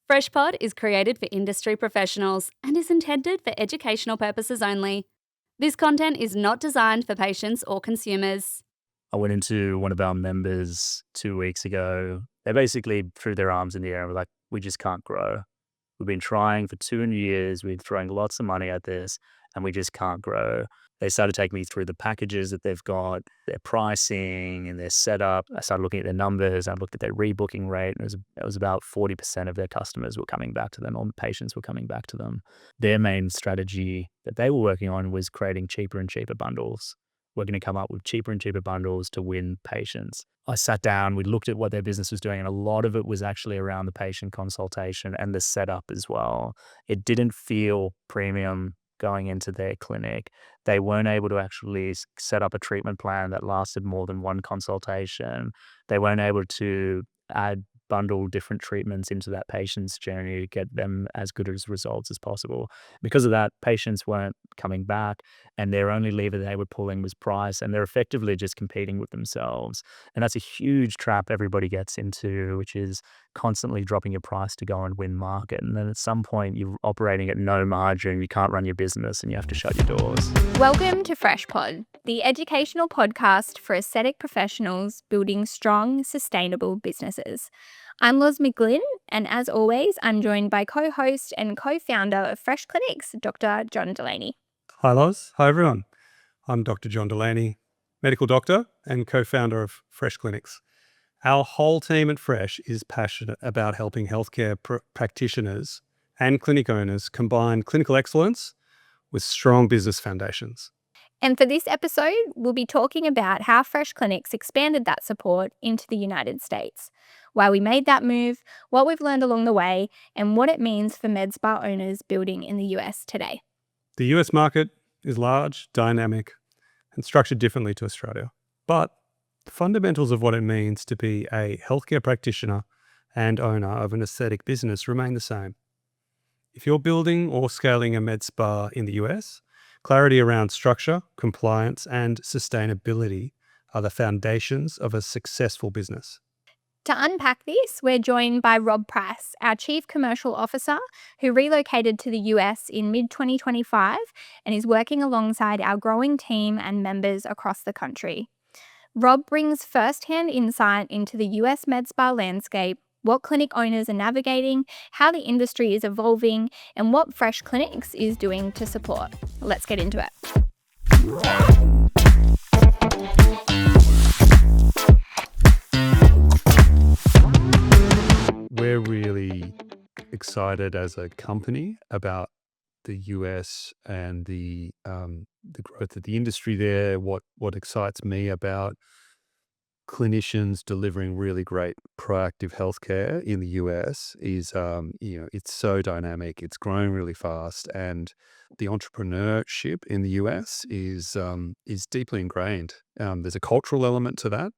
FreshPod is created for industry professionals and is intended for educational purposes only. This content is not designed for patients or consumers. I went into one of our members 2 weeks ago. They basically threw their arms in the air and were like, we just can't grow. We've been trying for 2 years. We've been throwing lots of money at this and we just can't grow. They started taking me through the packages that they've got, their pricing and their setup. I started looking at their numbers. I looked at their rebooking rate. And it was about 40% of their customers were coming back to them, or patients were coming back to them. Their main strategy that they were working on was creating cheaper and cheaper bundles. We're going to come up with cheaper and cheaper bundles to win patients. I sat down, we looked at what their business was doing, and a lot of it was actually around the patient consultation and the setup as well. It didn't feel premium going into their clinic. They weren't able to actually set up a treatment plan that lasted more than one consultation. They weren't able to bundle different treatments into that patient's journey to get them as good as results as possible. Because of that, patients weren't coming back, and their only lever they were pulling was price, and they're effectively just competing with themselves. And that's a huge trap everybody gets into, which is constantly dropping your price to go and win market. And then at some point you're operating at no margin, you can't run your business, and you have to shut your doors. Welcome to FreshPod, the educational podcast for aesthetic professionals building strong, sustainable businesses. I'm Loz McGlynn, and as always, I'm joined by co-host and co-founder of Fresh Clinics, Dr. John Delaney. Hi Loz, hi everyone. I'm Dr. John Delaney, medical doctor and co-founder of Fresh Clinics. Our whole team at Fresh is passionate about helping healthcare practitioners and clinic owners combine clinical excellence with strong business foundations. And for this episode, we'll be talking about how Fresh Clinics expanded that support into the United States, why we made that move, what we've learned along the way, and what it means for med spa owners building in the US today. The US market is large, dynamic, and structured differently to Australia. But the fundamentals of what it means to be a healthcare practitioner and owner of an aesthetic business remain the same. If you're building or scaling a med spa in the US, clarity around structure, compliance, and sustainability are the foundations of a successful business. To unpack this, we're joined by Rob Price, our Chief Commercial Officer, who relocated to the US in mid-2025 and is working alongside our growing team and members across the country. Rob brings first-hand insight into the US med spa landscape, what clinic owners are navigating, how the industry is evolving, and what Fresh Clinics is doing to support. Let's get into it. We're really excited as a company about the US and the growth of the industry there. What excites me about clinicians delivering really great proactive healthcare in the US is, it's so dynamic, it's growing really fast, and the entrepreneurship in the US is deeply ingrained. There's a cultural element to that.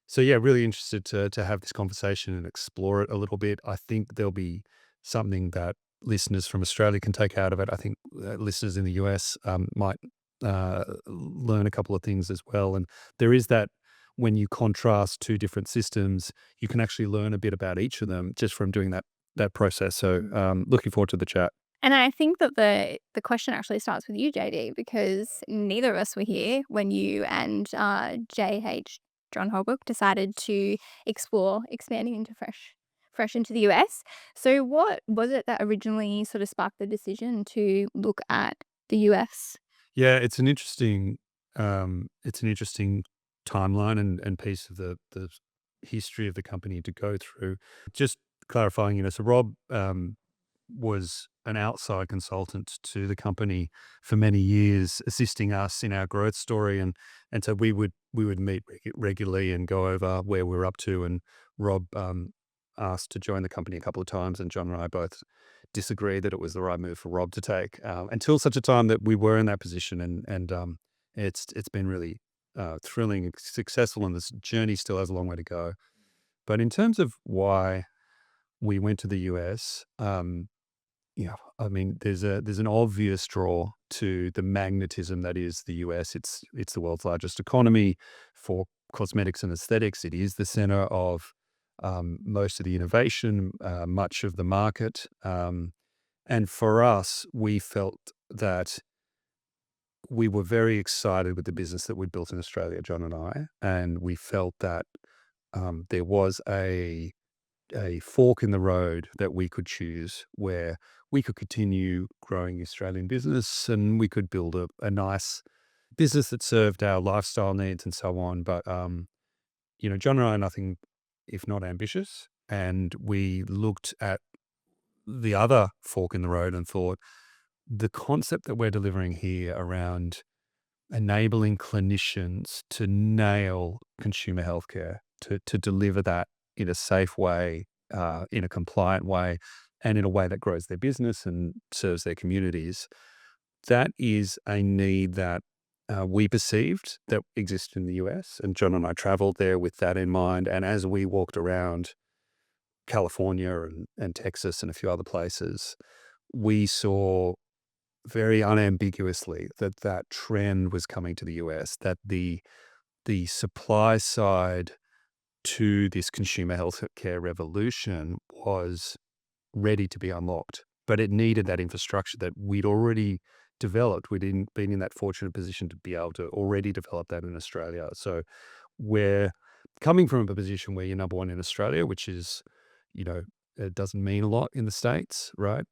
So yeah, really interested to have this conversation and explore it a little bit. I think there'll be something that listeners from Australia can take out of it. I think listeners in the US might learn a couple of things as well. And there is that, when you contrast two different systems, you can actually learn a bit about each of them just from doing that process. So looking forward to the chat. And I think that the question actually starts with you, JD, because neither of us were here when you and JH John Holbrook decided to explore expanding into Fresh into the US. So what was it that originally sort of sparked the decision to look at the US? Yeah, it's an interesting timeline and piece of the history of the company to go through. Just clarifying, so Rob was an outside consultant to the company for many years, assisting us in our growth story, and so we would meet regularly and go over where we're up to. And Rob asked to join the company a couple of times, and John and I both disagreed that it was the right move for Rob to take, until such a time that we were in that position, and it's been really thrilling and successful, and this journey still has a long way to go. But in terms of why we went to the US, there's an obvious draw to the magnetism that is the US. It's the world's largest economy for cosmetics and aesthetics. It is the center of most of the innovation, much of the market. And for us, we felt that we were very excited with the business that we built in Australia, John and I, and we felt that there was a fork in the road that we could choose where we could continue growing the Australian business and we could build a nice business that served our lifestyle needs and so on. But, John and I are nothing if not ambitious. And we looked at the other fork in the road and thought the concept that we're delivering here around enabling clinicians to nail consumer healthcare, to deliver that in a safe way, in a compliant way, and in a way that grows their business and serves their communities. That is a need that we perceived that existed in the US. And John and I traveled there with that in mind. And as we walked around California and Texas and a few other places, we saw very unambiguously that trend was coming to the US, that the supply side to this consumer healthcare revolution was ready to be unlocked, but it needed that infrastructure that we'd already developed. We'd been in that fortunate position to be able to already develop that in Australia. So we're coming from a position where you're number one in Australia, which is, it doesn't mean a lot in the States, right?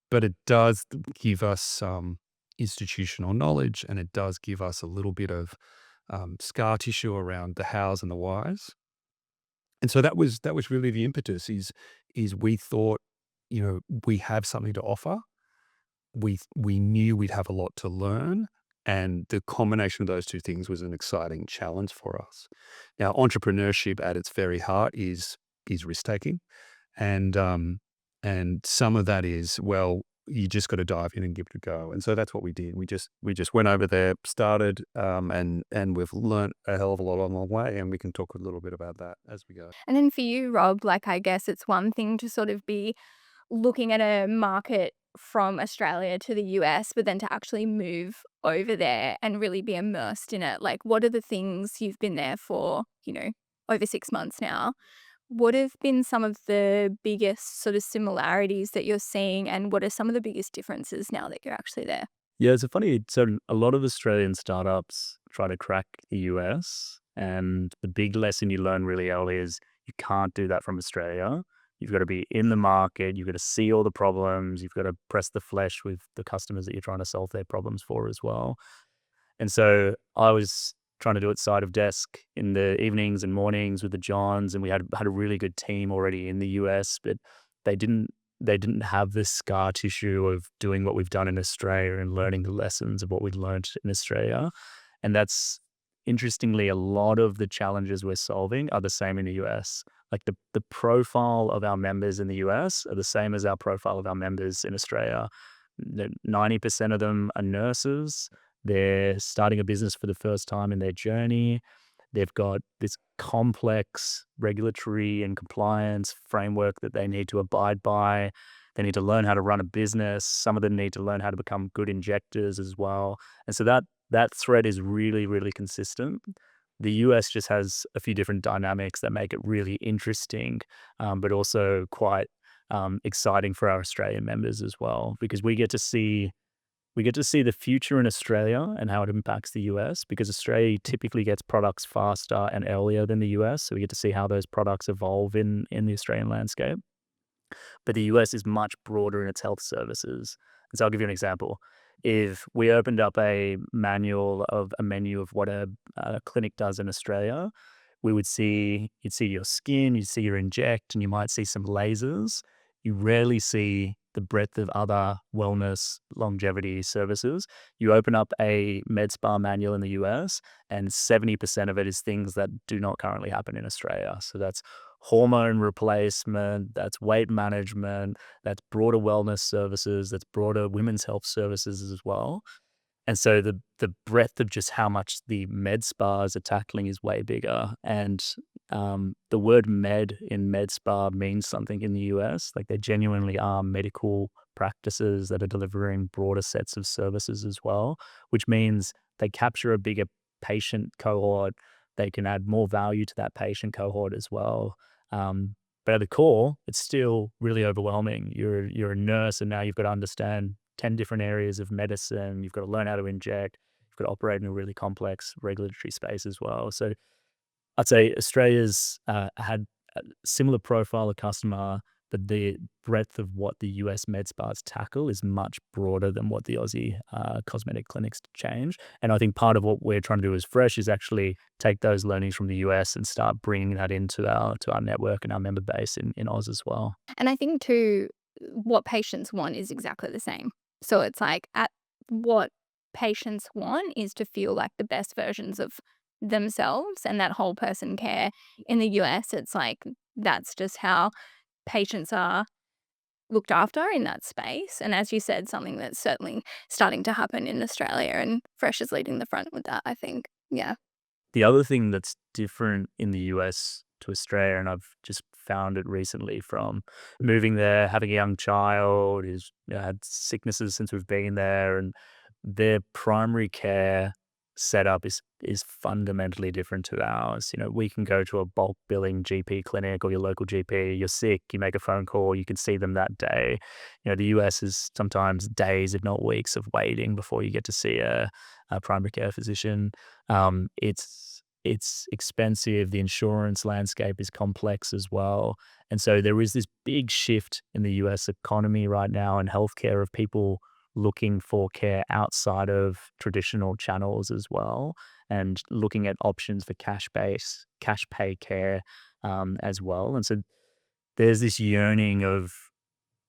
But it does give us some institutional knowledge, and it does give us a little bit of scar tissue around the hows and the whys. And so that was really the impetus. Is we thought, we have something to offer. We knew we'd have a lot to learn, and the combination of those two things was an exciting challenge for us. Now, entrepreneurship at its very heart is risk taking, and some of that is, well, you just got to dive in and give it a go. And so that's what we did. We just went over there, started, and we've learnt a hell of a lot along the way, and we can talk a little bit about that as we go. And then for you, Rob, I guess it's one thing to sort of be looking at a market from Australia to the US, but then to actually move over there and really be immersed in it. What are the things you've been there for, over 6 months now? What have been some of the biggest sort of similarities that you're seeing, and what are some of the biggest differences now that you're actually there? Yeah, it's so a lot of Australian startups try to crack the US, and the big lesson you learn really early is you can't do that from Australia. You've got to be in the market, you've got to see all the problems, you've got to press the flesh with the customers that you're trying to solve their problems for as well. And so I was trying to do it side of desk in the evenings and mornings with the Johns, and we had a really good team already in the US, but they didn't have this scar tissue of doing what we've done in Australia and learning the lessons of what we'd learned in Australia. And that's, interestingly, a lot of the challenges we're solving are the same in the US. The profile of our members in the US are the same as our profile of our members in Australia. 90% of them are nurses. They're starting a business for the first time in their journey. They've got this complex regulatory and compliance framework that they need to abide by. They need to learn how to run a business. Some of them need to learn how to become good injectors as well. And so that thread is really, really consistent. The US just has a few different dynamics that make it really interesting, but also quite exciting for our Australian members as well, because we get to see the future in Australia and how it impacts the US, because Australia typically gets products faster and earlier than the US. So we get to see how those products evolve in the Australian landscape. But the US is much broader in its health services. And so I'll give you an example. If we opened up a menu of what a clinic does in Australia, you'd see your skin, you'd see your inject, and you might see some lasers. You rarely see the breadth of other wellness longevity services. You open up a med spa manual in the US, and 70% of it is things that do not currently happen in Australia. So that's hormone replacement, that's weight management, that's broader wellness services, that's broader women's health services as well. And so the breadth of just how much the med spas are tackling is way bigger. And the word med in med spa means something in the US. They genuinely are medical practices that are delivering broader sets of services as well, which means they capture a bigger patient cohort. they can add more value to that patient cohort as well. But at the core, it's still really overwhelming. You're a nurse, and now you've got to understand 10 different areas of medicine. You've got to learn how to inject. You've got to operate in a really complex regulatory space as well. So I'd say Australia's had a similar profile of customer, but the breadth of what the US med spas tackle is much broader than what the Aussie cosmetic clinics change. And I think part of what we're trying to do as Fresh is actually take those learnings from the US and start bringing that into our network and our member base in Oz as well. And I think too, what patients want is exactly the same. So it's like what patients want is to feel like the best versions of themselves and that whole person care. In the US, it's like that's just how patients are looked after in that space. And as you said, something that's certainly starting to happen in Australia, and Fresh is leading the front with that, I think. Yeah. The other thing that's different in the US to Australia, and I've just found it recently from moving there, having a young child who's had sicknesses since we've been there, and their primary care setup is fundamentally different to ours. We can go to a bulk billing GP clinic or your local GP. You're sick, you make a phone call, you can see them that day. The US is sometimes days, if not weeks, of waiting before you get to see a primary care physician. It's expensive. The insurance landscape is complex as well. And so there is this big shift in the US economy right now in healthcare of people looking for care outside of traditional channels as well, and looking at options for cash pay care as well. And so there's this yearning of,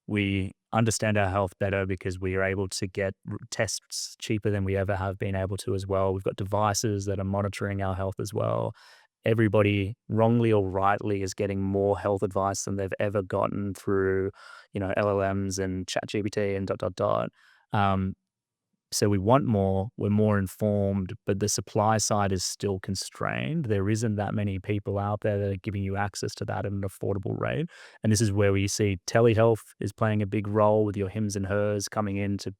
we understand our health better because we are able to get tests cheaper than we ever have been able to as well. We've got devices that are monitoring our health as well. Everybody, wrongly or rightly, is getting more health advice than they've ever gotten through, LLMs and ChatGPT and ... So we want more, we're more informed, but the supply side is still constrained. There isn't that many people out there that are giving you access to that at an affordable rate. And this is where we see telehealth is playing a big role with your Hims and Hers coming in to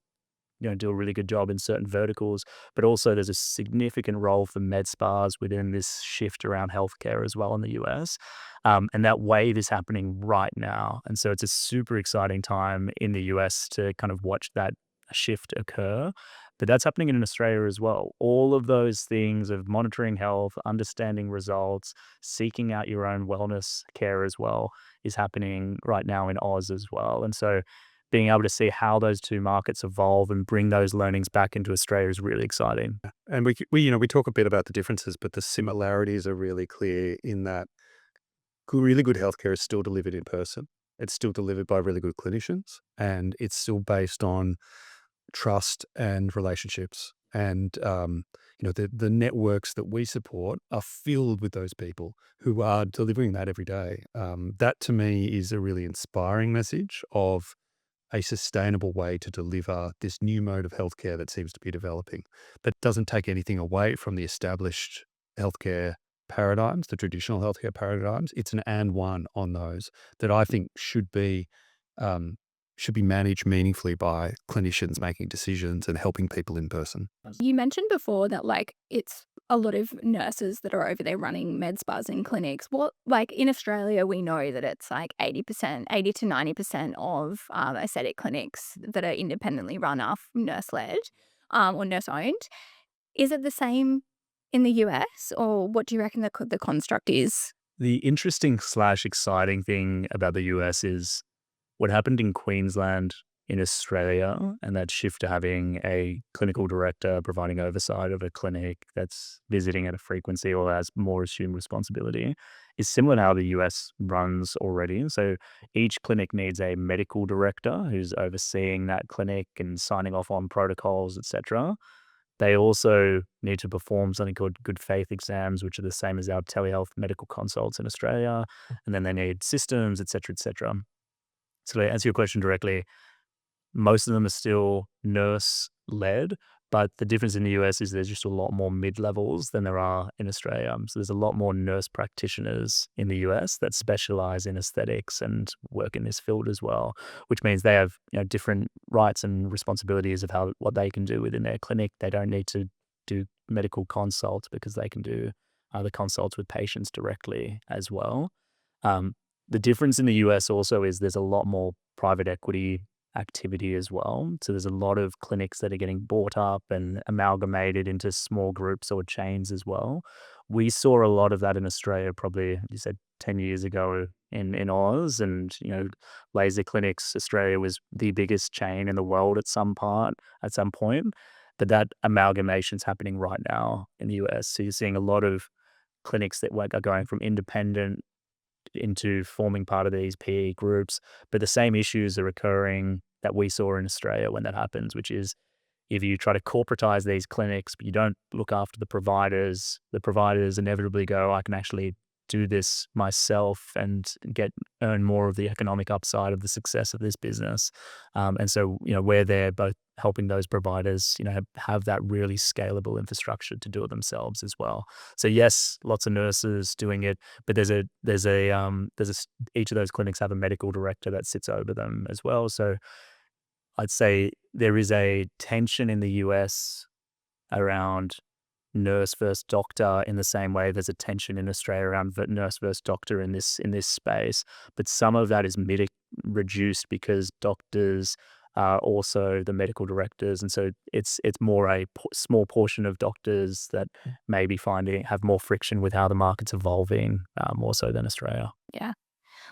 do a really good job in certain verticals. But also there's a significant role for med spas within this shift around healthcare as well in the US. And that wave is happening right now. And so it's a super exciting time in the US to kind of watch that shift occur. But that's happening in Australia as well. All of those things of monitoring health, understanding results, seeking out your own wellness care as well is happening right now in Oz as well. And so being able to see how those two markets evolve and bring those learnings back into Australia is really exciting. And we talk a bit about the differences, but the similarities are really clear in that really good healthcare is still delivered in person. It's still delivered by really good clinicians, and it's still based on trust and relationships. And the networks that we support are filled with those people who are delivering that every day. That to me is a really inspiring message of a sustainable way to deliver this new mode of healthcare that seems to be developing, but doesn't take anything away from the established healthcare paradigms, the traditional healthcare paradigms. It's an and one on those that I think should be managed meaningfully by clinicians making decisions and helping people in person. You mentioned before that it's a lot of nurses that are over there running med spas and clinics. In Australia, we know that it's 80 to 90% of aesthetic clinics that are independently run are nurse-led or nurse-owned. Is it the same in the US, or what do you reckon the construct is? The interesting / exciting thing about the US is what happened in Queensland in Australia, and that shift to having a clinical director providing oversight of a clinic that's visiting at a frequency or has more assumed responsibility, is similar to how the US runs already. So each clinic needs a medical director who's overseeing that clinic and signing off on protocols, etc. They also need to perform something called good faith exams, which are the same as our telehealth medical consults in Australia. And then they need systems, etc., etc. So to answer your question directly, most of them are still nurse-led, but the difference in the US is there's just a lot more mid-levels than there are in Australia. So there's a lot more nurse practitioners in the US that specialize in aesthetics and work in this field as well, which means they have different rights and responsibilities of what they can do within their clinic. They don't need to do medical consults because they can do the consults with patients directly as well. Um, the difference in the US also is there's a lot more private equity activity as well. So there's a lot of clinics that are getting bought up and amalgamated into small groups or chains as well. We saw a lot of that in Australia, probably you said 10 years ago in Oz, and laser clinics. Australia was the biggest chain in the world at some point, but that amalgamation's happening right now in the US. So you're seeing a lot of clinics that are going from independent into forming part of these PE groups, but the same issues are occurring that we saw in Australia when that happens, which is if you try to corporatize these clinics, but you don't look after the providers inevitably go, I can actually do this myself and earn more of the economic upside of the success of this business. And so, we're there both helping those providers, have that really scalable infrastructure to do it themselves as well. So yes, lots of nurses doing it, but each of those clinics have a medical director that sits over them as well. So I'd say there is a tension in the US around nurse versus doctor in the same way there's a tension in Australia around nurse versus doctor in this space. But some of that is reduced because doctors are also the medical directors, and so it's more a small portion of doctors that maybe have more friction with how the market's evolving, more so than Australia. Yeah.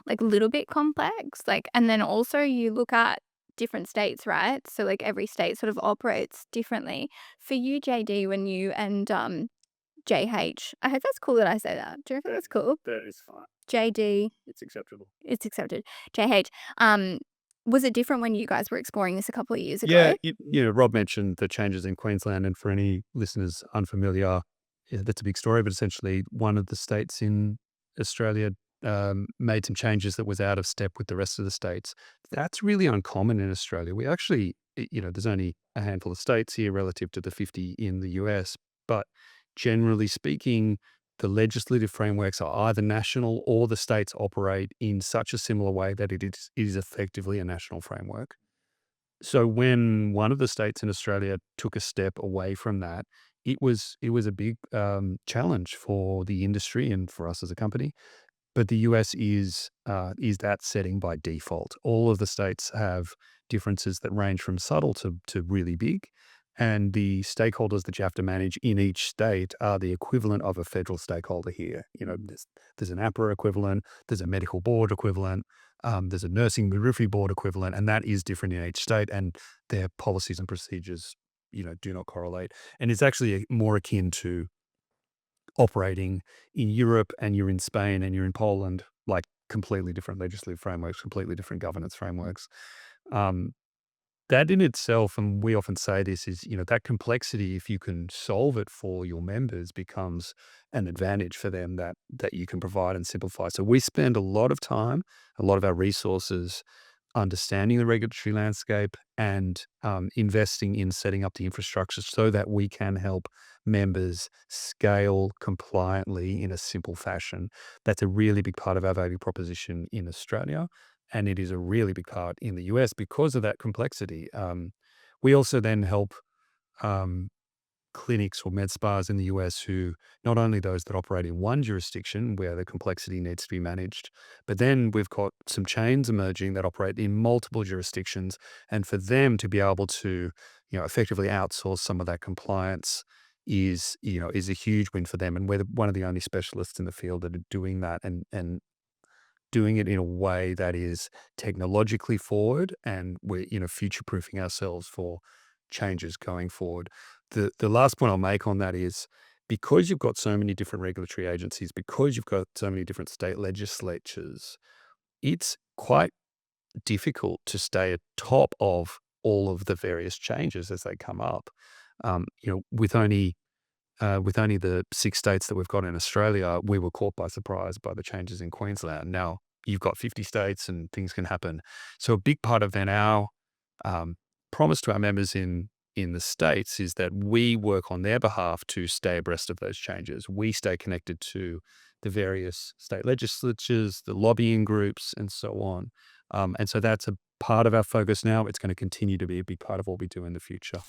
Like a little bit complex. And then also you look at different states, right? So like every state sort of operates differently. For you, JD, when you and JH, I hope that's cool that I say that. Do you think that's cool? That is fine. JD, It's acceptable. it's accepted. JH, was it different when you guys were exploring this a couple of years Yeah, ago? Rob mentioned the changes in Queensland, and for any listeners unfamiliar, that's a big story. But essentially, one of the states in Australia made some changes that was out of step with the rest of the states. That's really uncommon in Australia. We actually, there's only a handful of states here relative to the 50 in the US, but generally speaking, the legislative frameworks are either national or the states operate in such a similar way that it is effectively a national framework. So when one of the states in Australia took a step away from that, it was a big challenge for the industry and for us as a company. But the US is that setting by default. All of the states have differences that range from subtle to really big. And the stakeholders that you have to manage in each state are the equivalent of a federal stakeholder here. There's an APRA equivalent, there's a medical board equivalent, there's a nursing midwifery board equivalent, and that is different in each state. And their policies and procedures, do not correlate. And it's actually more akin to operating in Europe, and you're in Spain and you're in Poland, like completely different legislative frameworks, completely different governance frameworks. That in itself, and we often say this, is, that complexity, if you can solve it for your members, becomes an advantage for them that you can provide and simplify. So we spend a lot of time, a lot of our resources understanding the regulatory landscape and investing in setting up the infrastructure so that we can help members scale compliantly in a simple fashion. That's a really big part of our value proposition in Australia, and it is a really big part in the US because of that complexity. We also then help clinics or med spas in the US who, not only those that operate in one jurisdiction where the complexity needs to be managed, but then we've got some chains emerging that operate in multiple jurisdictions. And for them to be able to, effectively outsource some of that compliance is a huge win for them. And we're one of the only specialists in the field that are doing that and doing it in a way that is technologically forward, and we're, future-proofing ourselves for changes going forward. The last point I'll make on that is, because you've got so many different regulatory agencies, because you've got so many different state legislatures, it's quite difficult to stay atop of all of the various changes as they come up. With only the 6 states that we've got in Australia, we were caught by surprise by the changes in Queensland. Now you've got 50 states and things can happen. So a big part of then our promise to our members in the states is that we work on their behalf to stay abreast of those changes. We stay connected to the various state legislatures, the lobbying groups, and so on. And so that's a part of our focus now. It's going to continue to be a big part of what we do in the future.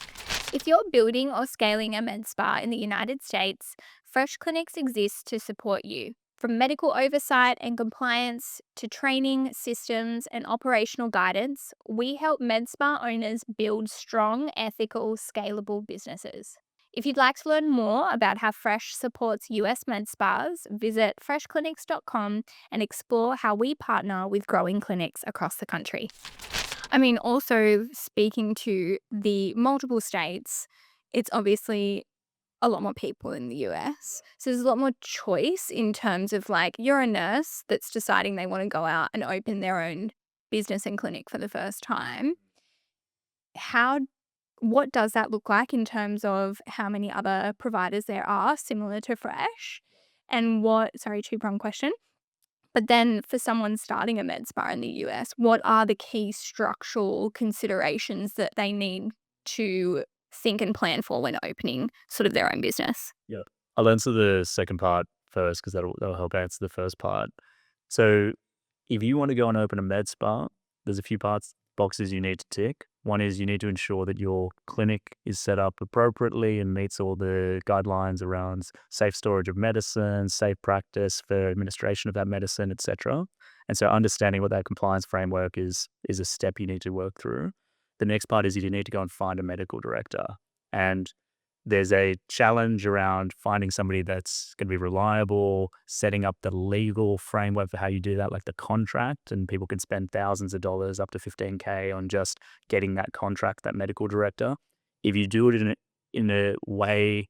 If you're building or scaling a med spa in the United States, Fresh Clinics exists to support you. From medical oversight and compliance to training, systems, and operational guidance, we help med spa owners build strong, ethical, scalable businesses. If you'd like to learn more about how Fresh supports US med spas, visit freshclinics.com and explore how we partner with growing clinics across the country. I mean, also speaking to the multiple states, it's obviously a lot more people in the US. So there's a lot more choice in terms of like, you're a nurse that's deciding they want to go out and open their own business and clinic for the first time. What does that look like in terms of how many other providers there are similar to Fresh? And two-pronged question. But then for someone starting a med spa in the US, what are the key structural considerations that they need to think and plan for when opening sort of their own business? Yeah. I'll answer the second part first because that'll help answer the first part. So if you want to go and open a med spa, there's a few boxes you need to tick. One is you need to ensure that your clinic is set up appropriately and meets all the guidelines around safe storage of medicine, safe practice for administration of that medicine, etc. And so understanding what that compliance framework is a step you need to work through. The next part is you need to go and find a medical director. And there's a challenge around finding somebody that's going to be reliable, setting up the legal framework for how you do that, like the contract, and people can spend thousands of dollars, up to $15K, on just getting that contract, that medical director. If you do it in a way,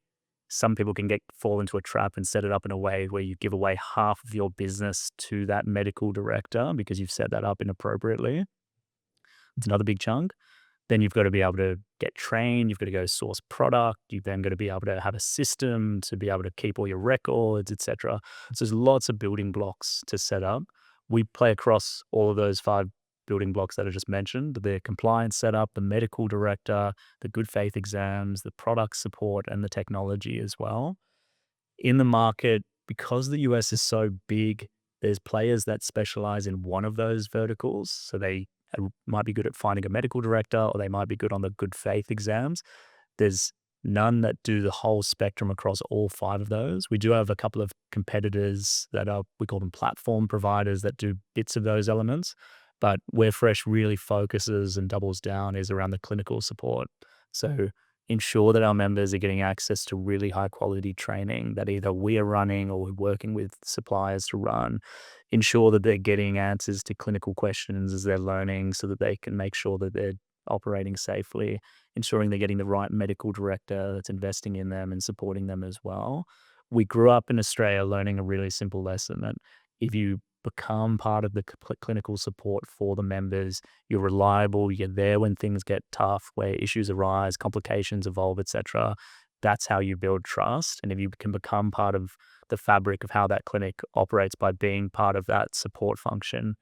some people can fall into a trap and set it up in a way where you give away half of your business to that medical director because you've set that up inappropriately. It's another big chunk. Then you've got to be able to get trained. You've got to go source product. You've then got to be able to have a system to be able to keep all your records, etc. So there's lots of building blocks to set up. We play across all of those 5 building blocks that I just mentioned: the compliance setup, the medical director, the good faith exams, the product support, and the technology as well. In the market, because the US is so big, there's players that specialize in one of those verticals. So they might be good at finding a medical director, or they might be good on the good faith exams. There's none that do the whole spectrum across all 5 of those. We do have a couple of competitors that we call them platform providers, that do bits of those elements. But where Fresh really focuses and doubles down is around the clinical support. So ensure that our members are getting access to really high quality training that either we are running or we're working with suppliers to run. Ensure that they're getting answers to clinical questions as they're learning so that they can make sure that they're operating safely. Ensuring they're getting the right medical director that's investing in them and supporting them as well. We grew up in Australia learning a really simple lesson that if you become part of the clinical support for the members, you're reliable, you're there when things get tough, where issues arise, complications evolve, etc. That's how you build trust. And if you can become part of the fabric of how that clinic operates by being part of that support function,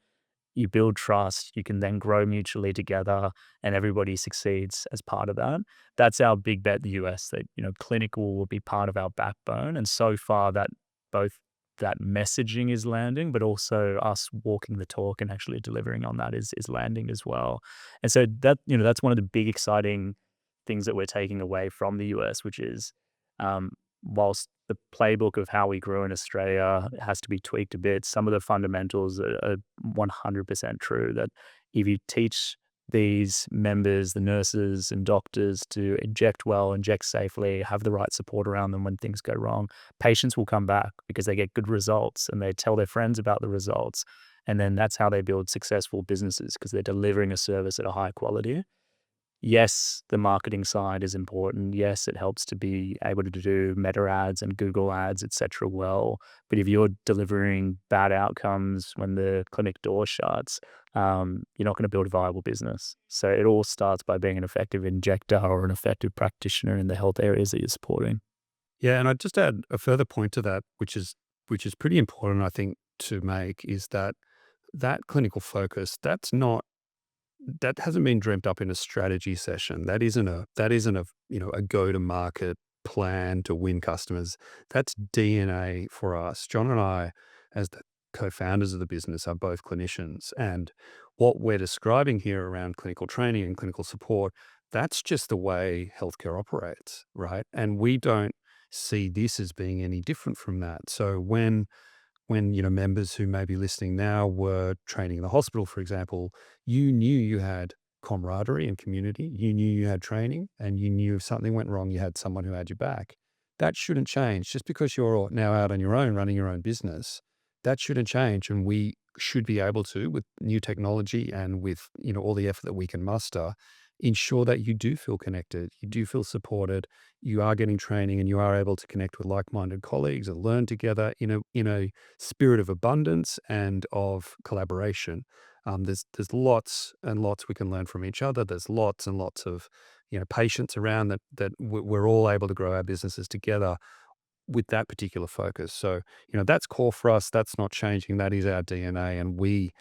you build trust, you can then grow mutually together, and everybody succeeds as part of that. That's our big bet in the US, that, clinical will be part of our backbone. And so far that both that messaging is landing, but also us walking the talk and actually delivering on that is landing as well. And so that, that's one of the big exciting things that we're taking away from the US, which is, whilst the playbook of how we grew in Australia has to be tweaked a bit, some of the fundamentals are 100% true. That if you teach these members, the nurses and doctors, to inject well, inject safely, have the right support around them when things go wrong, patients will come back because they get good results and they tell their friends about the results. And then that's how they build successful businesses, because they're delivering a service at a high quality. Yes, the marketing side is important. Yes, it helps to be able to do Meta ads and Google ads, etc. well. But if you're delivering bad outcomes when the clinic door shuts, you're not going to build a viable business. So it all starts by being an effective injector or an effective practitioner in the health areas that you're supporting. Yeah, and I'd just add a further point to that, which is pretty important, I think, to make, is that clinical focus, that hasn't been dreamt up in a strategy session. That isn't a a go to market plan to win customers. That's DNA for us. John and I, as the co-founders of the business, are both clinicians, and what we're describing here around clinical training and clinical support, that's just the way healthcare operates, right? And we don't see this as being any different from that. So when members who may be listening now were training in the hospital, for example, you knew you had camaraderie and community. You knew you had training, and you knew if something went wrong, you had someone who had your back. That shouldn't change just because you're now out on your own, running your own business. That shouldn't change, and we should be able to, with new technology and with all the effort that we can muster, ensure that you do feel connected, you do feel supported, you are getting training, and you are able to connect with like-minded colleagues and learn together in a spirit of abundance and of collaboration. There's lots and lots we can learn from each other. There's lots and lots of patients around that we're all able to grow our businesses together with that particular focus. So that's core for us. That's not changing. That is our DNA, and we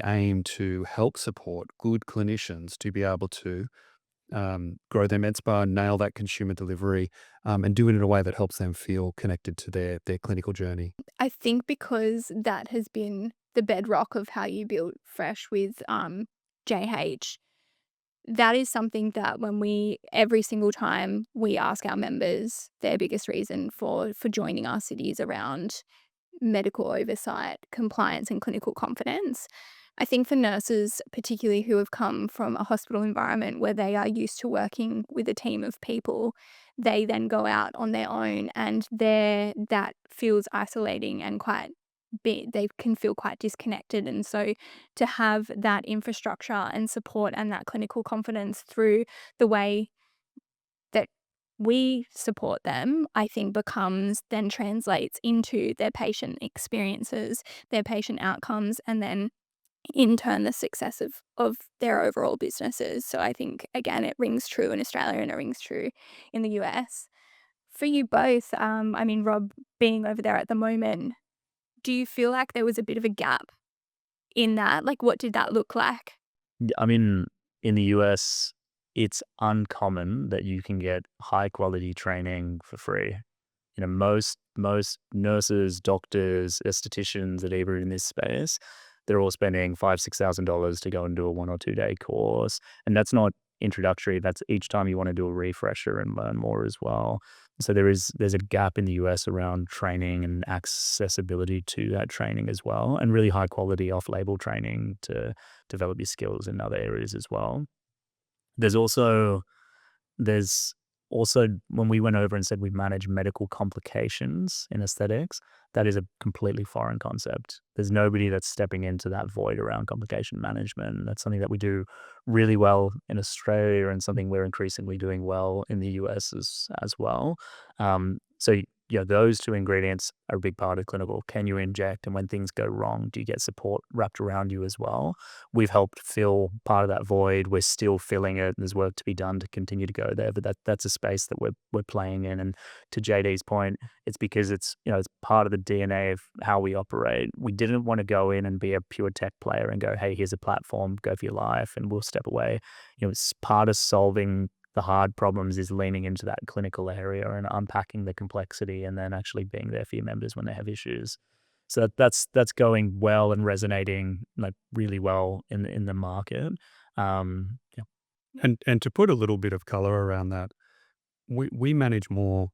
aim to help support good clinicians to be able to grow their med spa, nail that consumer delivery, and do it in a way that helps them feel connected to their clinical journey. I think because that has been the bedrock of how you built Fresh with JH, that is something that every single time we ask our members their biggest reason for joining us, it is around medical oversight, compliance, and clinical confidence. I think for nurses, particularly who have come from a hospital environment where they are used to working with a team of people, they then go out on their own, and that feels isolating and they can feel quite disconnected. And so to have that infrastructure and support and that clinical confidence through the way that we support them, I think then translates into their patient experiences, their patient outcomes, and then in turn the success of their overall businesses. So I think, again, it rings true in Australia and it rings true in the US. For you both, Rob, being over there at the moment, do you feel like there was a bit of a gap in that? Like, what did that look like? I mean, in the US, it's uncommon that you can get high quality training for free. Most nurses, doctors, estheticians that are in this space, they're all spending $5,000-$6,000 to go and do a 1 or 2 day course, and that's not introductory. That's each time you want to do a refresher and learn more as well. So there's a gap in the US around training and accessibility to that training as well, and really high quality off-label training to develop your skills in other areas as well. There's also there's also, when we went over and said we manage medical complications in aesthetics, that is a completely foreign concept. There's nobody that's stepping into that void around complication management. That's something that we do really well in Australia and something we're increasingly doing well in the US as well. So those two ingredients are a big part of clinical. Can you inject? And when things go wrong, do you get support wrapped around you as well? We've helped fill part of that void. We're still filling it. There's work to be done to continue to go there, but that's a space that we're playing in. And to JD's point, it's because it's part of the DNA of how we operate. We didn't want to go in and be a pure tech player and go, hey, here's a platform, go for your life, and we'll step away. It's part of solving the hard problems is leaning into that clinical area and unpacking the complexity, and then actually being there for your members when they have issues. So that's going well and resonating really well in the market. Yeah. And to put a little bit of color around that, we manage more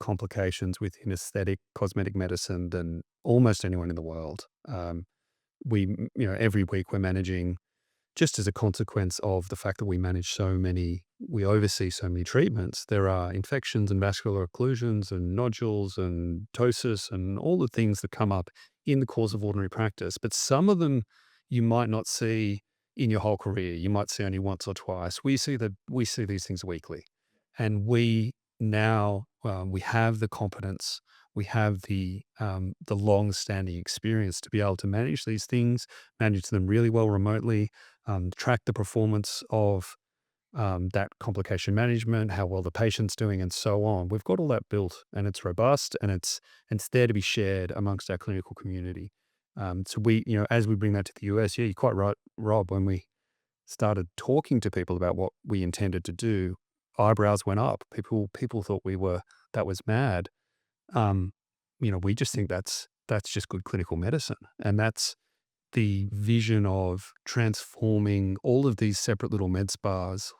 complications within aesthetic cosmetic medicine than almost anyone in the world. Every week we're managing, just as a consequence of the fact that we oversee so many treatments, there are infections and vascular occlusions and nodules and ptosis and all the things that come up in the course of ordinary practice. But some of them you might not see in your whole career. You might see only once or twice. We see these things weekly. And we have the competence, we have the long-standing experience to be able to manage these things, manage them really well remotely, track the performance of that complication management, how well the patient's doing, and so on. We've got all that built, and it's robust, and it's there to be shared amongst our clinical community. So as we bring that to the US, you're quite right, Rob. When we started talking to people about what we intended to do, eyebrows went up. People thought that was mad. We just think that's just good clinical medicine, and that's the vision of transforming all of these separate little med spas,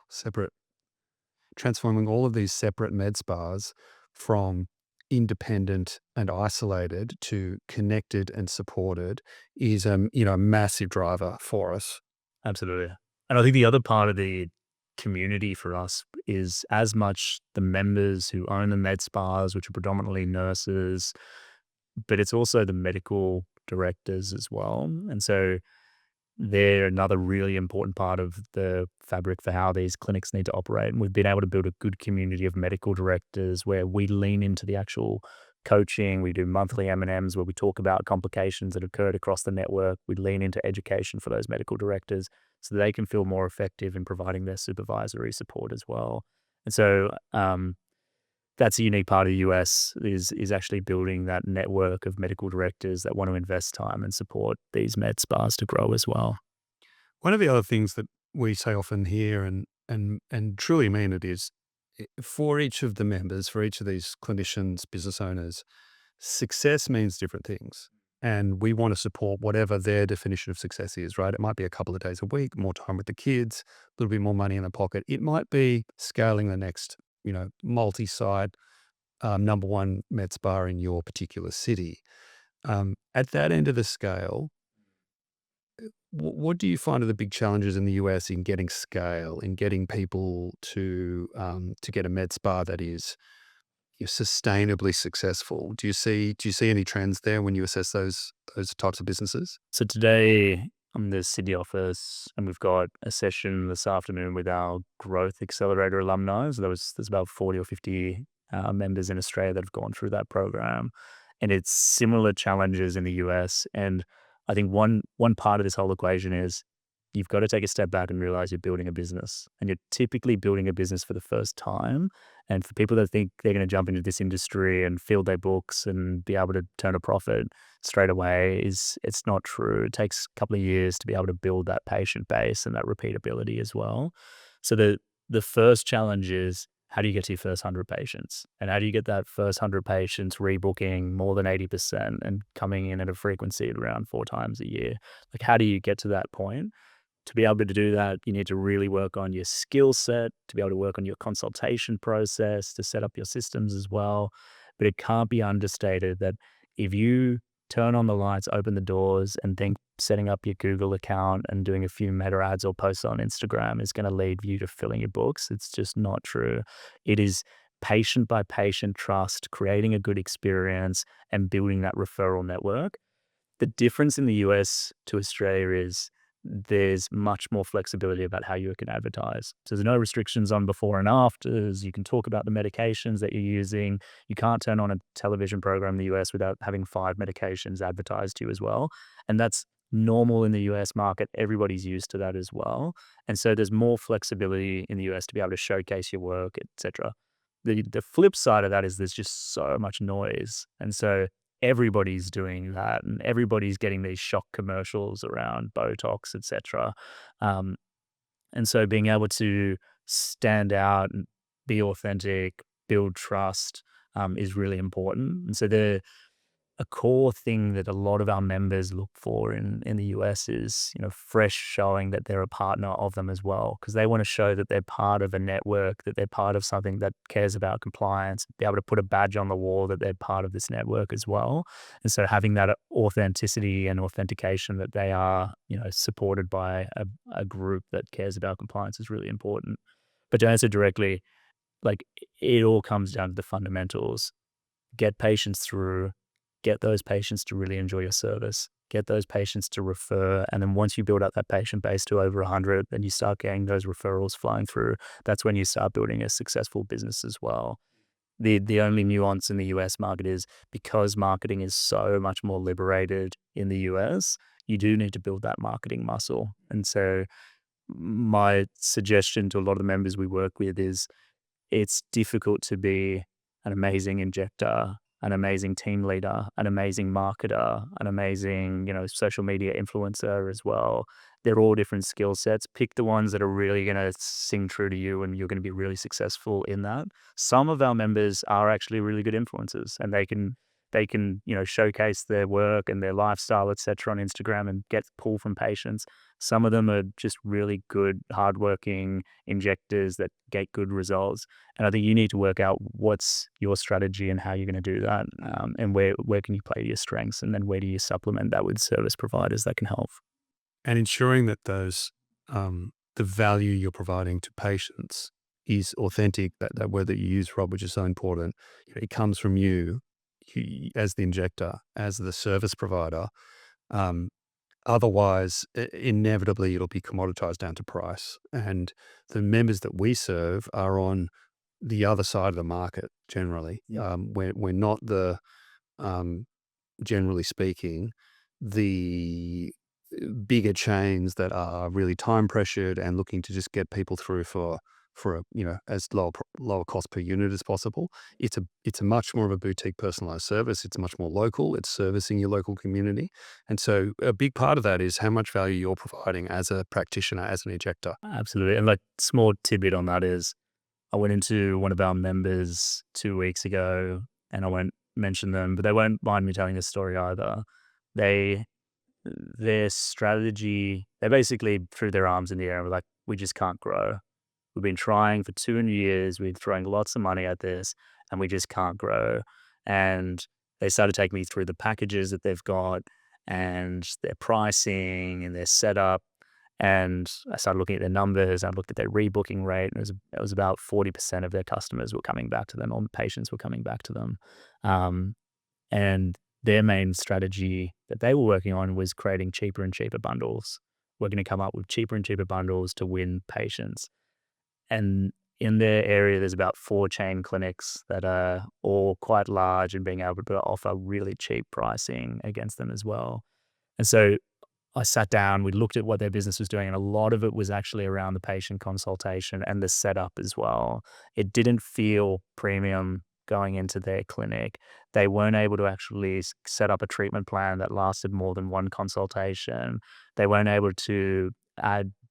transforming all of these separate med spas from independent and isolated to connected and supported is a massive driver for us. Absolutely. And I think the other part of the community for us is as much the members who own the med spas, which are predominantly nurses, but it's also the medical directors as well. And so they're another really important part of the fabric for how these clinics need to operate. And we've been able to build a good community of medical directors where we lean into the actual coaching. We do monthly M&Ms where we talk about complications that occurred across the network. We lean into education for those medical directors so that they can feel more effective in providing their supervisory support as well. And so that's a unique part of the US is actually building that network of medical directors that want to invest time and support these med spas to grow as well. One of the other things that we say often here and truly mean it is for each of the members, for each of these clinicians, business owners, success means different things. And we want to support whatever their definition of success is, right? It might be a couple of days a week, more time with the kids, a little bit more money in the pocket. It might be scaling the next, multi-site number one med spa in your particular city. At that end of the scale, what do you find are the big challenges in the US in getting scale, in getting people to get a med spa that is sustainably successful? Do you see any trends there when you assess those types of businesses? So today I'm in the Sydney office and we've got a session this afternoon with our Growth Accelerator alumni. So there's about 40 or 50 members in Australia that have gone through that program. And it's similar challenges in the US. And I think one part of this whole equation is you've got to take a step back and realize you're building a business. And you're typically building a business for the first time. And for people that think they're going to jump into this industry and fill their books and be able to turn a profit straight away it's not true. It takes a couple of years to be able to build that patient base and that repeatability as well. So the first challenge is how do you get to your first 100 patients? And how do you get that first 100 patients rebooking more than 80% and coming in at a frequency at around 4 times a year? Like, how do you get to that point? To be able to do that, you need to really work on your skill set, to be able to work on your consultation process, to set up your systems as well. But it can't be understated that if you turn on the lights, open the doors, and think setting up your Google account and doing a few meta ads or posts on Instagram is going to lead you to filling your books, it's just not true. It is patient by patient trust, creating a good experience, and building that referral network. The difference in the US to Australia is there's much more flexibility about how you can advertise. So there's no restrictions on before and afters. You can talk about the medications that you're using. You can't turn on a television program in the US without having 5 medications advertised to you as well. And that's normal in the US market. Everybody's used to that as well. And so there's more flexibility in the US to be able to showcase your work, etc. The flip side of that is there's just so much noise. And so everybody's doing that and everybody's getting these shock commercials around Botox, etc. And so being able to stand out and be authentic, build trust is really important. And so a core thing that a lot of our members look for in the US is, fresh showing that they're a partner of them as well, because they want to show that they're part of a network, that they're part of something that cares about compliance, be able to put a badge on the wall that they're part of this network as well. And so having that authenticity and authentication that they are, supported by a group that cares about compliance is really important. But to answer directly, like it all comes down to the fundamentals. Get patients through, get those patients to really enjoy your service, get those patients to refer. And then once you build up that patient base to over 100, then you start getting those referrals flowing through. That's when you start building a successful business as well. The only nuance in the US market is because marketing is so much more liberated in the US, you do need to build that marketing muscle. And so my suggestion to a lot of the members we work with is it's difficult to be an amazing injector, an amazing team leader, an amazing marketer, an amazing, social media influencer as well. They're all different skill sets. Pick the ones that are really going to sing true to you and you're going to be really successful in that. Some of our members are actually really good influencers and they can they can, showcase their work and their lifestyle, etc., on Instagram and get pull from patients. Some of them are just really good, hardworking injectors that get good results. And I think you need to work out what's your strategy and how you're going to do that, and where can you play to your strengths, and then where do you supplement that with service providers that can help. And ensuring that the value you're providing to patients is authentic, that word that you use, Rob, which is so important. It comes from you as the injector, as the service provider. Otherwise, inevitably, it'll be commoditized down to price. And the members that we serve are on the other side of the market generally. We're not generally speaking, the bigger chains that are really time pressured and looking to just get people through for as lower cost per unit as possible. It's a much more of a boutique personalized service. It's much more local. It's servicing your local community. And so a big part of that is how much value you're providing as a practitioner, as an injector. Absolutely. And like, small tidbit on that is, I went into one of our members 2 weeks ago, and I won't mention them, but they won't mind me telling this story either. Their strategy, they basically threw their arms in the air and were like, we just can't grow. We've been trying for 2 years. We've been throwing lots of money at this, and we just can't grow. And they started taking me through the packages that they've got and their pricing and their setup. And I started looking at their numbers. I looked at their rebooking rate. And it was about 40% of their customers were coming back to them, or patients were coming back to them. And their main strategy that they were working on was creating cheaper and cheaper bundles. We're going to come up with cheaper and cheaper bundles to win patients. And in their area, there's about 4 chain clinics that are all quite large and being able to offer really cheap pricing against them as well. And so I sat down, we looked at what their business was doing, and a lot of it was actually around the patient consultation and the setup as well. It didn't feel premium going into their clinic. They weren't able to actually set up a treatment plan that lasted more than 1 consultation. They weren't able to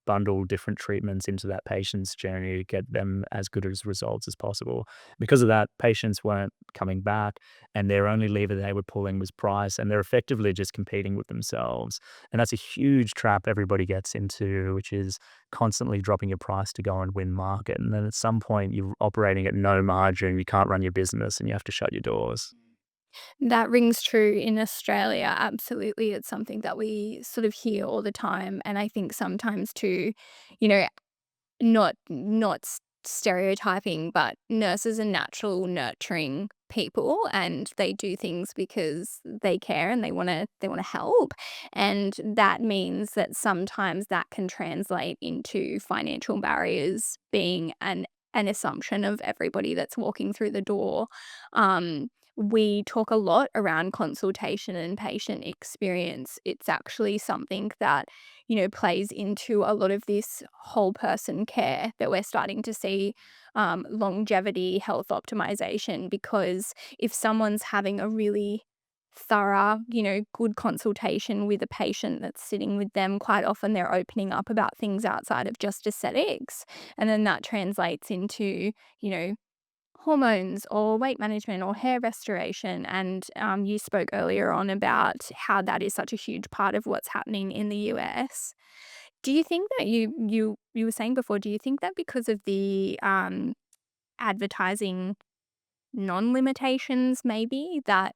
bundle different treatments into that patient's journey to get them as good as results as possible. Because of that, patients weren't coming back, and their only lever they were pulling was price, and they're effectively just competing with themselves. And that's a huge trap everybody gets into, which is constantly dropping your price to go and win market. And then at some point, you're operating at no margin, you can't run your business, and you have to shut your doors. That rings true in Australia. Absolutely. It's something that we sort of hear all the time. And I think sometimes too, you know, not stereotyping, but nurses are natural, nurturing people, and they do things because they care and they want to help. And that means that sometimes that can translate into financial barriers being an assumption of everybody that's walking through the door. We talk a lot around consultation and patient experience. It's actually something that, plays into a lot of this whole person care that we're starting to see, longevity, health optimization, because if someone's having a really thorough, good consultation with a patient that's sitting with them, quite often they're opening up about things outside of just aesthetics. And then that translates into, you know, hormones or weight management or hair restoration. And you spoke earlier on about how that is such a huge part of what's happening in the US. Do you think that you were saying before, do you think that because of the advertising non-limitations, maybe that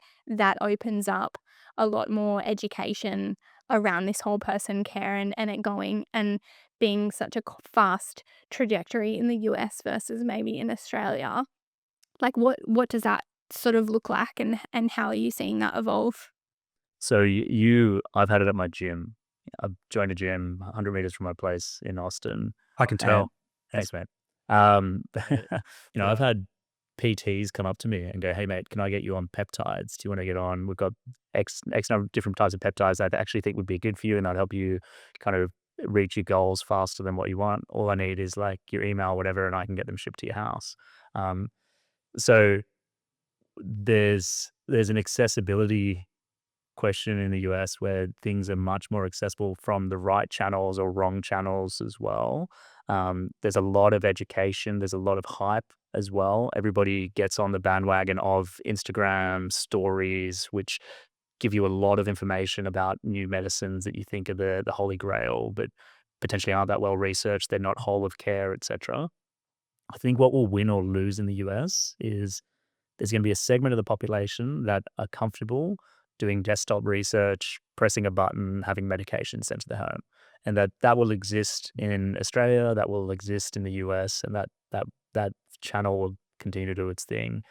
opens up a lot more education around this whole person care, and it going and being such a fast trajectory in the US versus maybe in Australia? Like, what does that sort of look like, and how are you seeing that evolve? So I've had it at my gym. I've joined a gym 100 meters from my place in Austin. I can And tell. thanks, mate. I've Yeah. had PTs come up to me and go, "Hey, mate, can I get you on peptides? Do you want to get on? We've got X number of different types of peptides I actually think would be good for you, and I'd help you kind of reach your goals faster than what you want. All I need is like your email, whatever, and I can get them shipped to your house." Um, so there's an accessibility question in the US where things are much more accessible from the right channels or wrong channels as well. There's a lot of education, there's a lot of hype as well. Everybody gets on the bandwagon of Instagram stories, which give you a lot of information about new medicines that you think are the holy grail, but potentially aren't that well researched. They're not whole of care, etc. I think what will win or lose in the US is there's going to be a segment of the population that are comfortable doing desktop research, pressing a button, having medication sent to their home, and that will exist in Australia, that will exist in the US, and that channel will continue to do its thing.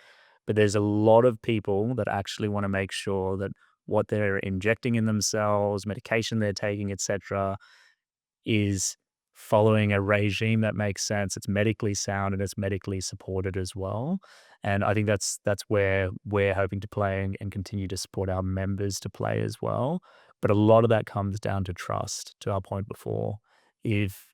But there's a lot of people that actually want to make sure that what they're injecting in themselves, medication they're taking, etc., is following a regime that makes sense. It's medically sound and it's medically supported as well. And I think that's where we're hoping to play and continue to support our members to play as well. But a lot of that comes down to trust, to our point before. If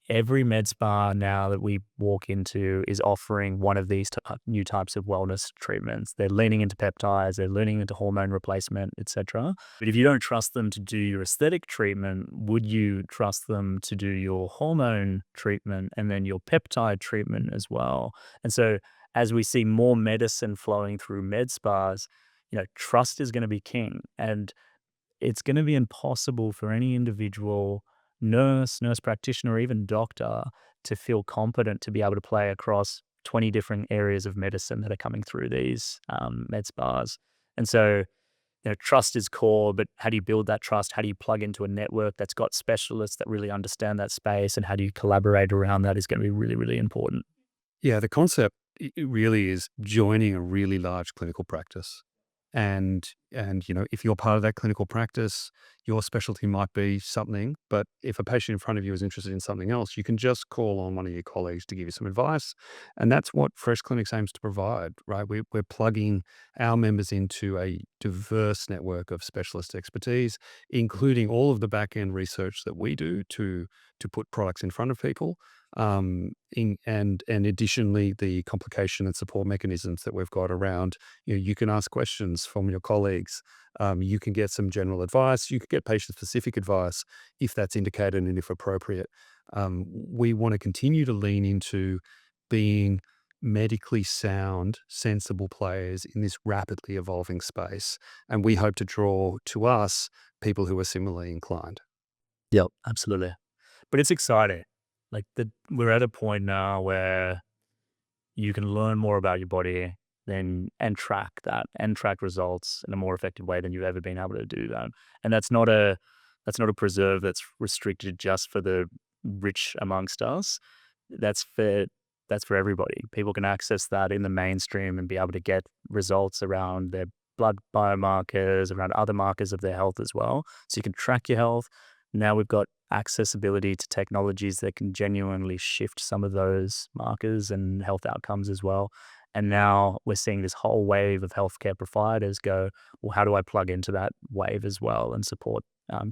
every med spa now that we walk into is offering one of these new types of wellness treatments. They're leaning into peptides, they're leaning into hormone replacement, etc. But if you don't trust them to do your aesthetic treatment, would you trust them to do your hormone treatment and then your peptide treatment as well? And so as we see more medicine flowing through med spas, trust is going to be king. And it's going to be impossible for any individual nurse practitioner, or even doctor to feel competent to be able to play across 20 different areas of medicine that are coming through these med spas. And so, trust is core, but how do you build that trust? How do you plug into a network that's got specialists that really understand that space? And how do you collaborate around that is going to be really, really important. Yeah, the concept it really is joining a really large clinical practice. And if you're part of that clinical practice, your specialty might be something, but if a patient in front of you is interested in something else, you can just call on one of your colleagues to give you some advice. And that's what Fresh Clinics aims to provide, right? We're plugging our members into a diverse network of specialist expertise, including all of the back-end research that we do to put products in front of people. And additionally, the complication and support mechanisms that we've got around, you can ask questions from your colleagues. You can get some general advice. You can get patient-specific advice if that's indicated and if appropriate. We want to continue to lean into being medically sound, sensible players in this rapidly evolving space. And we hope to draw to us people who are similarly inclined. Yep, absolutely. But it's exciting. We're at a point now where you can learn more about your body and track that and track results in a more effective way than you've ever been able to do that. And that's not a preserve that's restricted just for the rich amongst us. That's for everybody. People can access that in the mainstream and be able to get results around their blood biomarkers, around other markers of their health as well. So you can track your health. Now we've got accessibility to technologies that can genuinely shift some of those markers and health outcomes as well. And now we're seeing this whole wave of healthcare providers go, well, how do I plug into that wave as well and support,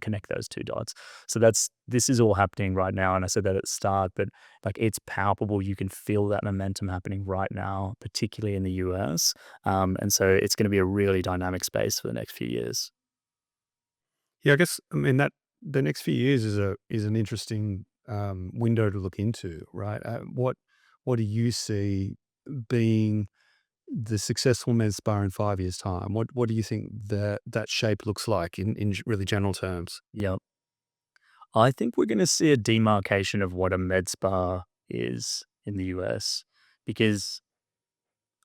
connect those two dots? So this is all happening right now. And I said that at the start, but it's palpable. You can feel that momentum happening right now, particularly in the US. And so it's going to be a really dynamic space for the next few years. Yeah, I guess, that the next few years is an interesting window to look into, right? What do you see being the successful med spa in 5 years' time? What do you think that shape looks like in really general terms? Yep. I think we're going to see a demarcation of what a med spa is in the US, because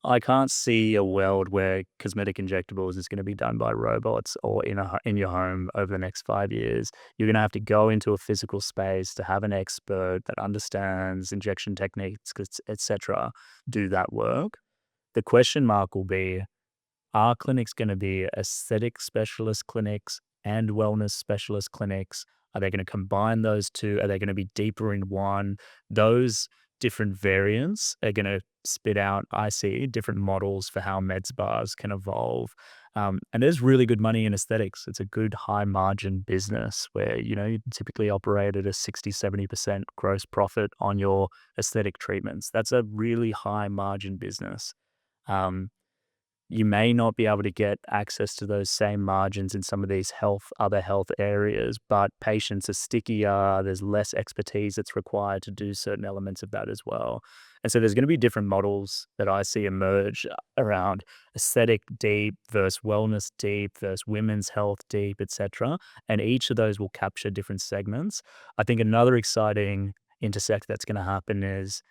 I can't see a world where cosmetic injectables is going to be done by robots or in your home over the next 5 years. You're going to have to go into a physical space to have an expert that understands injection techniques, etc., do that work. The question mark will be, are clinics going to be aesthetic specialist clinics and wellness specialist clinics? Are they going to combine those two? Are they going to be deeper in one? Those different variants are going to spit out, I see, different models for how med spas can evolve. And there's really good money in aesthetics. It's a good high margin business where, you typically operate at a 60-70% gross profit on your aesthetic treatments. That's a really high margin business. You may not be able to get access to those same margins in some of these other health areas, but patients are stickier. There's less expertise that's required to do certain elements of that as well. And so there's going to be different models that I see emerge around aesthetic deep versus wellness deep versus women's health deep, etc. And each of those will capture different segments. I think another exciting intersect that's going to happen is,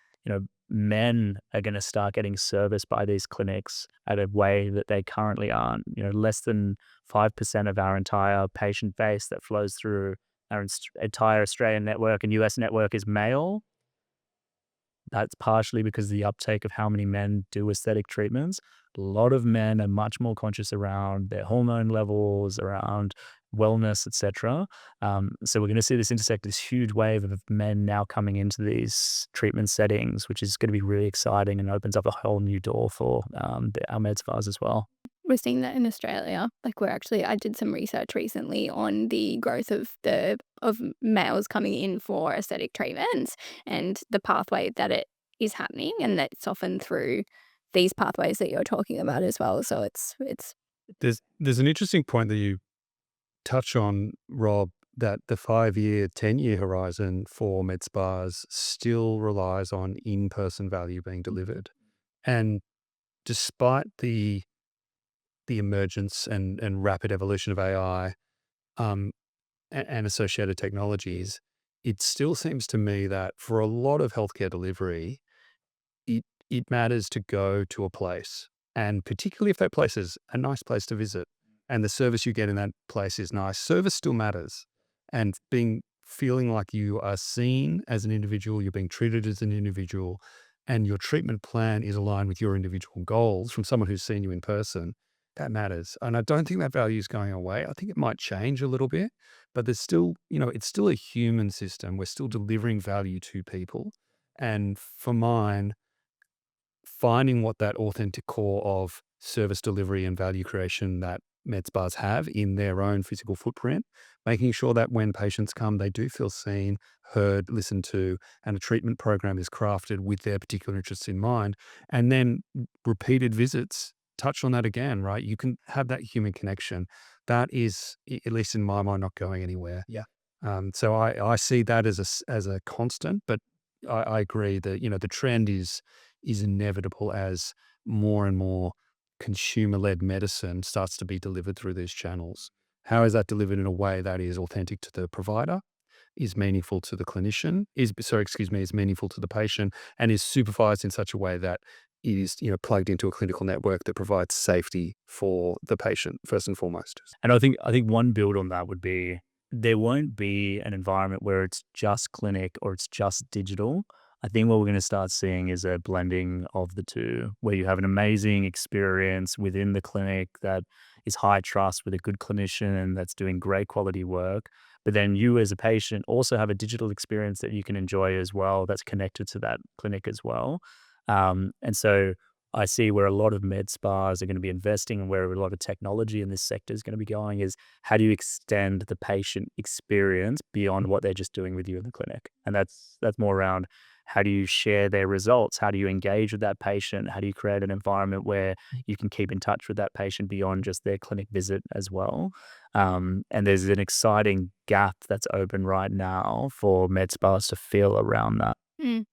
men are going to start getting serviced by these clinics at a way that they currently aren't. Less than 5% of our entire patient base that flows through our entire Australian network and US network is male. That's partially because of the uptake of how many men do aesthetic treatments. A lot of men are much more conscious around their hormone levels, around wellness, etc. So we're going to see this intersect this huge wave of men now coming into these treatment settings, which is going to be really exciting and opens up a whole new door for our med spas as well. We're seeing that in Australia. I did some research recently on the growth of males coming in for aesthetic treatments and the pathway that it is happening, and that it's often through these pathways that you're talking about as well. So it's There's an interesting point that you touch on, Rob, that the 5-year, 10-year horizon for med spas still relies on in-person value being delivered. And despite the emergence and rapid evolution of AI and associated technologies, it still seems to me that for a lot of healthcare delivery, it matters to go to a place, and particularly if that place is a nice place to visit and the service you get in that place is nice. Service still matters, and feeling like you are seen as an individual, you're being treated as an individual, and your treatment plan is aligned with your individual goals from someone who's seen you in person. That matters. And I don't think that value is going away. I think it might change a little bit, but there's still, it's still a human system. We're still delivering value to people. And for mine, finding what that authentic core of service delivery and value creation that med spas have in their own physical footprint, making sure that when patients come, they do feel seen, heard, listened to, and a treatment program is crafted with their particular interests in mind. And then repeated visits touch on that again, right? You can have that human connection. That is, at least in my mind, not going anywhere. Yeah. So I see that as a constant, but I agree that, the trend is inevitable as more and more consumer-led medicine starts to be delivered through these channels. How is that delivered in a way that is authentic to the provider, is meaningful to the clinician, is meaningful to the patient, and is supervised in such a way that it is, plugged into a clinical network that provides safety for the patient first and foremost. And I think one build on that would be there won't be an environment where it's just clinic or it's just digital. I think what we're going to start seeing is a blending of the two, where you have an amazing experience within the clinic that is high trust with a good clinician that's doing great quality work. But then you as a patient also have a digital experience that you can enjoy as well that's connected to that clinic as well. And so I see where a lot of med spas are going to be investing and where a lot of technology in this sector is going to be going is how do you extend the patient experience beyond what they're just doing with you in the clinic? And that's more around how do you share their results? How do you engage with that patient? How do you create an environment where you can keep in touch with that patient beyond just their clinic visit as well? And there's an exciting gap that's open right now for med spas to fill around that. Mm.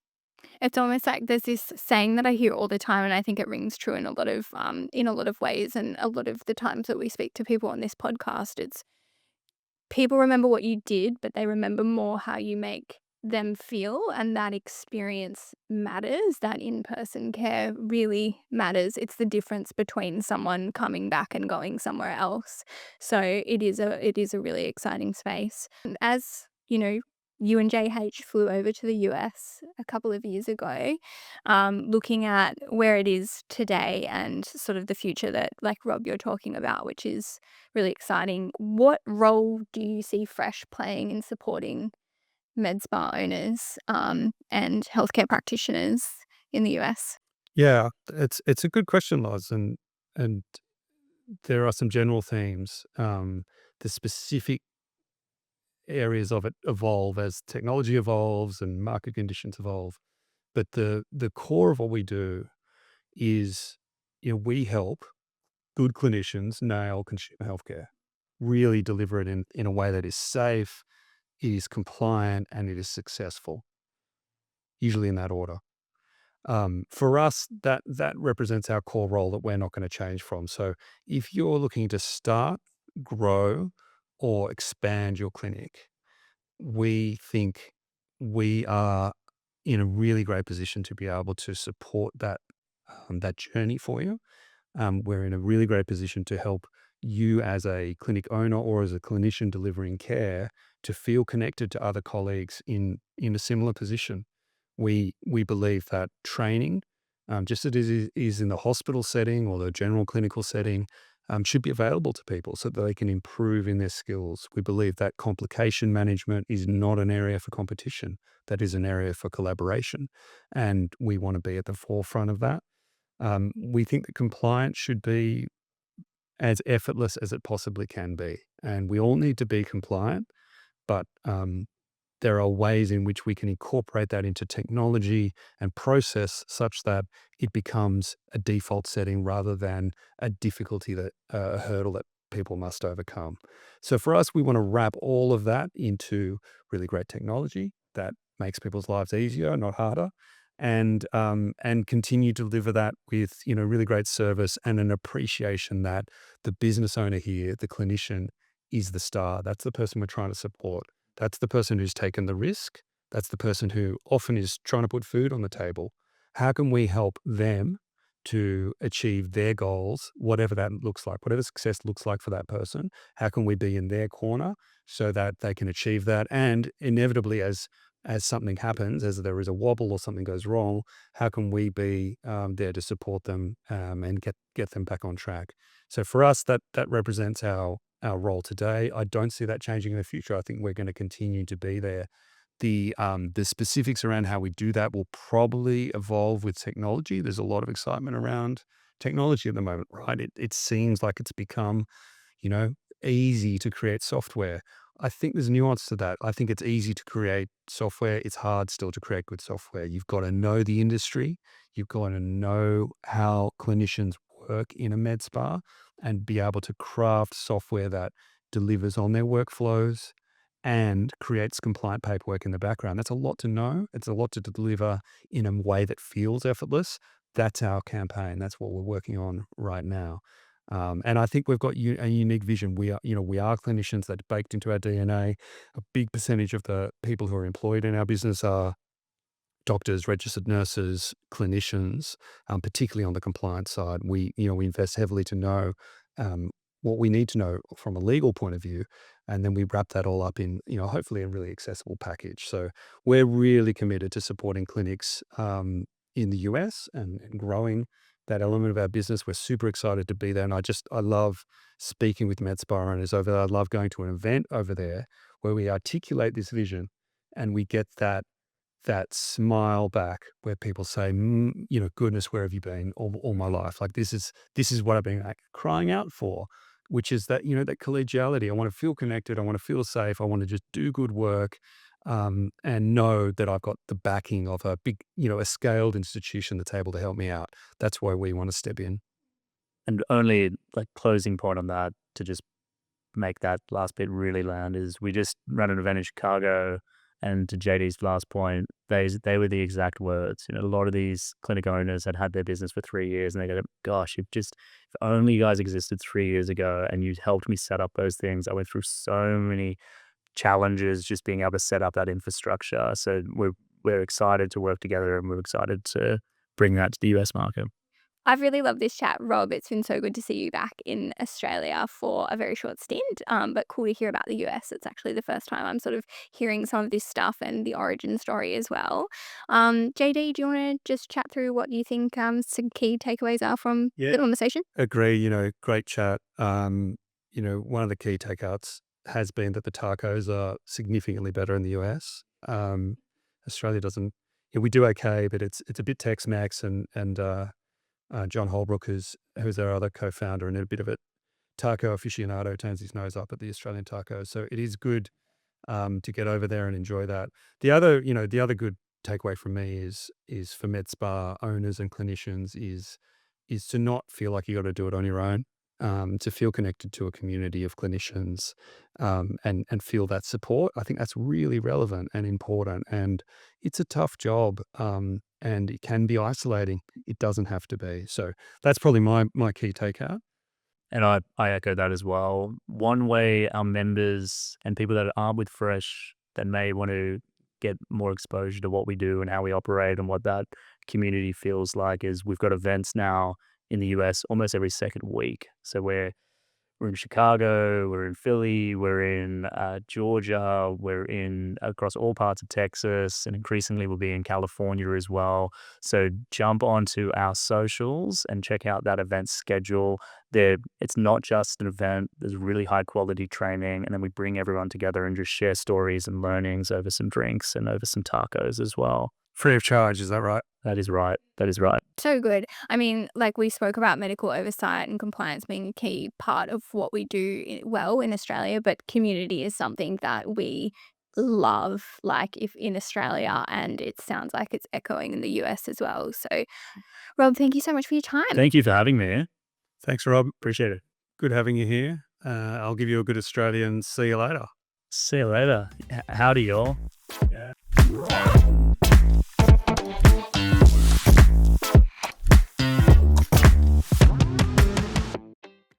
It's almost like there's this saying that I hear all the time, and I think it rings true in a lot of ways. And a lot of the times that we speak to people on this podcast, it's people remember what you did, but they remember more how you make them feel, and that experience matters. That in-person care really matters. It's the difference between someone coming back and going somewhere else. So it is a really exciting space. And as you know, you and JH flew over to the US a couple of years ago, looking at where it is today and sort of the future that, like Rob, you're talking about, which is really exciting. What role do you see Fresh playing in supporting med spa owners and healthcare practitioners in the US? Yeah, it's a good question, Loz, and there are some general themes. The specific areas of it evolve as technology evolves and market conditions evolve. But the core of what we do is, we help good clinicians nail consumer healthcare, really deliver it in a way that is safe, it is compliant, and it is successful, usually in that order. For us, that represents our core role that we're not going to change from. So if you're looking to start, grow, or expand your clinic, we think we are in a really great position to be able to support that journey for you. We're in a really great position to help you as a clinic owner or as a clinician delivering care to feel connected to other colleagues in a similar position. We believe that training, just as it is in the hospital setting or the general clinical setting, should be available to people so that they can improve in their skills. We believe that complication management is not an area for competition. That is an area for collaboration. And we want to be at the forefront of that. We think that compliance should be as effortless as it possibly can be. And we all need to be compliant, but there are ways in which we can incorporate that into technology and process such that it becomes a default setting rather than a difficulty a hurdle that people must overcome. So for us, we want to wrap all of that into really great technology that makes people's lives easier, not harder, and continue to deliver that with really great service and an appreciation that the business owner here, the clinician, is the star. That's the person we're trying to support. That's the person who's taken the risk. That's the person who often is trying to put food on the table. How can we help them to achieve their goals, whatever that looks like, whatever success looks like for that person? How can we be in their corner so that they can achieve that? And inevitably, as something happens, as there is a wobble or something goes wrong, how can we be there to support them and get them back on track? So for us, that represents our role today. I don't see that changing in the future. I think we're going to continue to be there. The specifics around how we do that will probably evolve with technology. There's a lot of excitement around technology at the moment, right? It seems like it's become, you know, easy to create software. I think there's nuance to that. I think it's easy to create software. It's hard still to create good software. You've got to know the industry. You've got to know how clinicians work in a med spa and be able to craft software that delivers on their workflows and creates compliant paperwork in the background. That's a lot to know. It's a lot to deliver in a way that feels effortless. That's our campaign. That's what we're working on right now. And I think we've got a unique vision. We are clinicians that baked into our DNA. A big percentage of the people who are employed in our business are doctors, registered nurses, clinicians, particularly on the compliance side. We invest heavily to know what we need to know from a legal point of view, and then we wrap that all up in, hopefully a really accessible package. So we're really committed to supporting clinics in the US and growing that element of our business. We're super excited to be there, and I love speaking with med spa owners over there. I love going to an event over there where we articulate this vision, and we get that smile back where people say, goodness, where have you been all my life? Like this is what I've been like crying out for, which is that, that collegiality. I want to feel connected. I want to feel safe. I want to just do good work, and know that I've got the backing of a big, a scaled institution that's able to help me out. That's why we want to step in. And only like closing point on that to just make that last bit really land is we just ran an event in Chicago, and to JD's last point, they were the exact words. A lot of these clinic owners had their business for 3 years, and they go, "Gosh, if only you guys existed 3 years ago, and you helped me set up those things. I went through so many challenges just being able to set up that infrastructure." So we're excited to work together, and we're excited to bring that to the US market. I've really loved this chat, Rob. It's been so good to see you back in Australia for a very short stint, but cool to hear about the US. It's actually the first time I'm sort of hearing some of this stuff and the origin story as well. JD, do you want to just chat through what you think some key takeaways are from Yeah. the conversation? Agree, great chat. One of the key takeouts has been that the tacos are significantly better in the US. Australia doesn't, we do okay, but it's a bit Tex-Mex and John Holbrook, who's our other co-founder and a bit of a taco aficionado, turns his nose up at the Australian tacos. So it is good to get over there and enjoy that. The other good takeaway from me is for med spa owners and clinicians is to not feel like you got to do it on your own. to feel connected to a community of clinicians, and feel that support. I think that's really relevant and important. And it's a tough job, and it can be isolating. It doesn't have to be. So that's probably my key takeout. And I echo that as well. One way our members and people that are with Fresh that may want to get more exposure to what we do and how we operate and what that community feels like is we've got events now in the US almost every second week. So we're in Chicago, we're in Philly, we're in Georgia, we're in across all parts of Texas, and increasingly we'll be in California as well. So jump onto our socials and check out that event schedule. It's not just an event, there's really high quality training, and then we bring everyone together and just share stories and learnings over some drinks and over some tacos as well. Free of charge, is that right? That is right. That is right. So good. I mean, like we spoke about medical oversight and compliance being a key part of what we do well in Australia, but community is something that we love, like if in Australia, and it sounds like it's echoing in the US as well. So, Rob, thank you so much for your time. Thank you for having me. Thanks, Rob. Appreciate it. Good having you here. I'll give you a good Australian see you later. See you later. Howdy, y'all. Yeah.